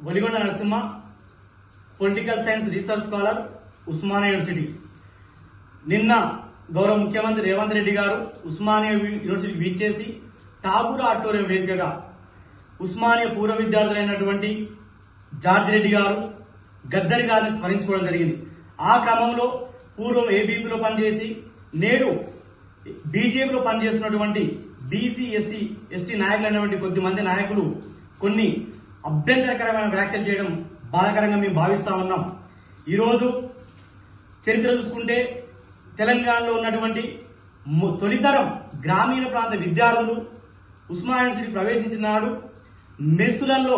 Valigonda Narasimha, political science research scholar, Osmania university. నిన్న గౌరవ ముఖ్యమంత్రి రేవంత్ రెడ్డి గారు ఉస్మానియా యూనివర్సిటీకి వీచేసి ఠాగూర్ ఆడిటోరియం వేదికగా ఉస్మానియా పూర్వ విద్యార్థులైనటువంటి జార్జ్ రెడ్డి గారు, గద్దర్ గారిని స్మరించుకోవడం జరిగింది. ఆ క్రమంలో పూర్వం ఏబీపీలో పనిచేసి నేడు బీజేపీలో పనిచేస్తున్నటువంటి బీసీ, ఎస్సీ, ఎస్టీ నాయకులైనటువంటి కొద్దిమంది నాయకులు కొన్ని అభ్యంతరకరమైన వ్యాఖ్యలు చేయడం బాధాకరంగా మేము భావిస్తా ఉన్నాం. ఈరోజు చరిత్ర చూసుకుంటే తెలంగాణలో ఉన్నటువంటి తొలితరం గ్రామీణ ప్రాంత విద్యార్థులు ఉస్మానియా యూనివర్సిటీ ప్రవేశించిన నాడు మెస్సులలో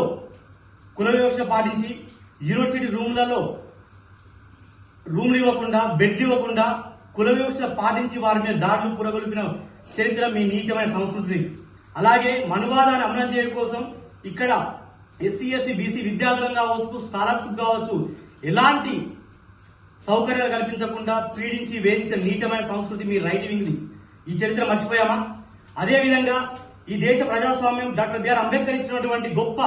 కుల వివక్ష పాటించి యూనివర్సిటీ రూమ్లు ఇవ్వకుండా, బెడ్లు ఇవ్వకుండా కుల వివక్ష పాటించి వారి మీద దాడులు పురగొల్పిన చరిత్ర మీ నీచమైన సంస్కృతి. అలాగే మనువాదాన్ని అమలు చేయడం కోసం ఇక్కడ ఎస్సీ, ఎస్టీ, బీసీ విద్యార్థులు కావచ్చు, స్కాలర్షిప్ కావచ్చు, ఎలాంటి సౌకర్యాలు కల్పించకుండా పీడించి వేధించిన నీచమైన సంస్కృతి మీ రైట్ వింగ్ది. ఈ చరిత్ర మర్చిపోయామా? అదేవిధంగా ఈ దేశ ప్రజాస్వామ్యం డాక్టర్ బిఆర్ అంబేద్కర్ ఇచ్చినటువంటి గొప్ప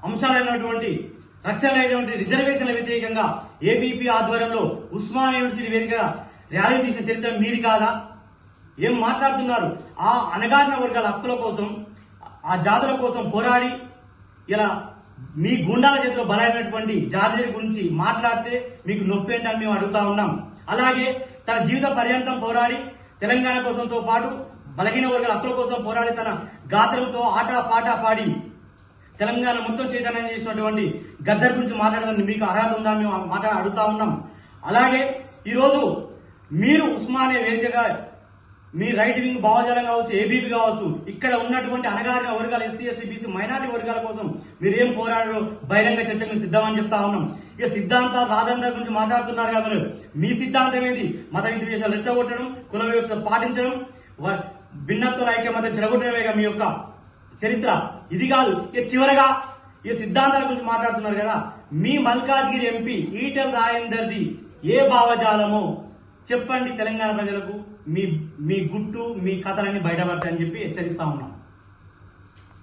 అంశాలైనటువంటి రక్షణలైనటువంటి రిజర్వేషన్ల వ్యతిరేకంగా ఏబీపీ ఆధ్వర్యంలో ఉస్మానియా యూనివర్సిటీ వేదికగా ర్యాలీ తీసిన చరిత్ర మీది కాదా? ఏం మాట్లాడుతున్నారు? ఆ అణగారిన వర్గాల హక్కుల కోసం, ఆ జాతుల కోసం పోరాడి ఇలా మీ గుండాల చేతిలో బలైనటువంటి జార్జ్ రెడ్డి గురించి మాట్లాడితే మీకు నొప్పి ఏంటని మేము అడుగుతా ఉన్నాం. అలాగే తన జీవిత పర్యంతం పోరాడి తెలంగాణ కోసంతో పాటు బలహీన వర్గాల హక్కుల కోసం పోరాడి తన గాత్రంతో ఆట పాట పాడి తెలంగాణ మొత్తం చైతన్యం చేసినటువంటి గద్దర్ గురించి మాట్లాడడానికి మీకు అర్హత ఉందా మేము అడుగుతా ఉన్నాం. అలాగే ఈరోజు మీరు ఉస్మానియా వేదికగా మీ రైట్ వింగ్ భావజాలం కావచ్చు, ఏబీపీ కావచ్చు, ఇక్కడ ఉన్నటువంటి అణగారిన వర్గాల ఎస్సీ, ఎస్టీ, బీసీ, మైనార్టీ వర్గాల కోసం మీరేం పోరాడారో బహిరంగ చర్చకు సిద్ధమని చెప్తా ఉన్నాం. ఇక సిద్ధాంతాలు రాజేందర్ గురించి మాట్లాడుతున్నారు కదా, మీ సిద్ధాంతం ఏంది? మత విద్వేషాలు రెచ్చగొట్టడం, కుల వివక్ష పాటించడం, భిన్నత్వం ఐక్యమత్యం చెడగొట్టడమేగా మీ యొక్క చరిత్ర. ఇది కాదు. ఇక చివరగా ఈ సిద్ధాంతాల గురించి మాట్లాడుతున్నారు కదా, మీ మల్కాజ్గిరి ఎంపీ ఈటెల రాజేందర్ది ఏ భావజాలమో చెప్పండి తెలంగాణ ప్రజలకు. మీ గుట్టు, మీ కథలన్నీ బయటపడతాయని చెప్పి హెచ్చరిస్తా ఉన్నాం.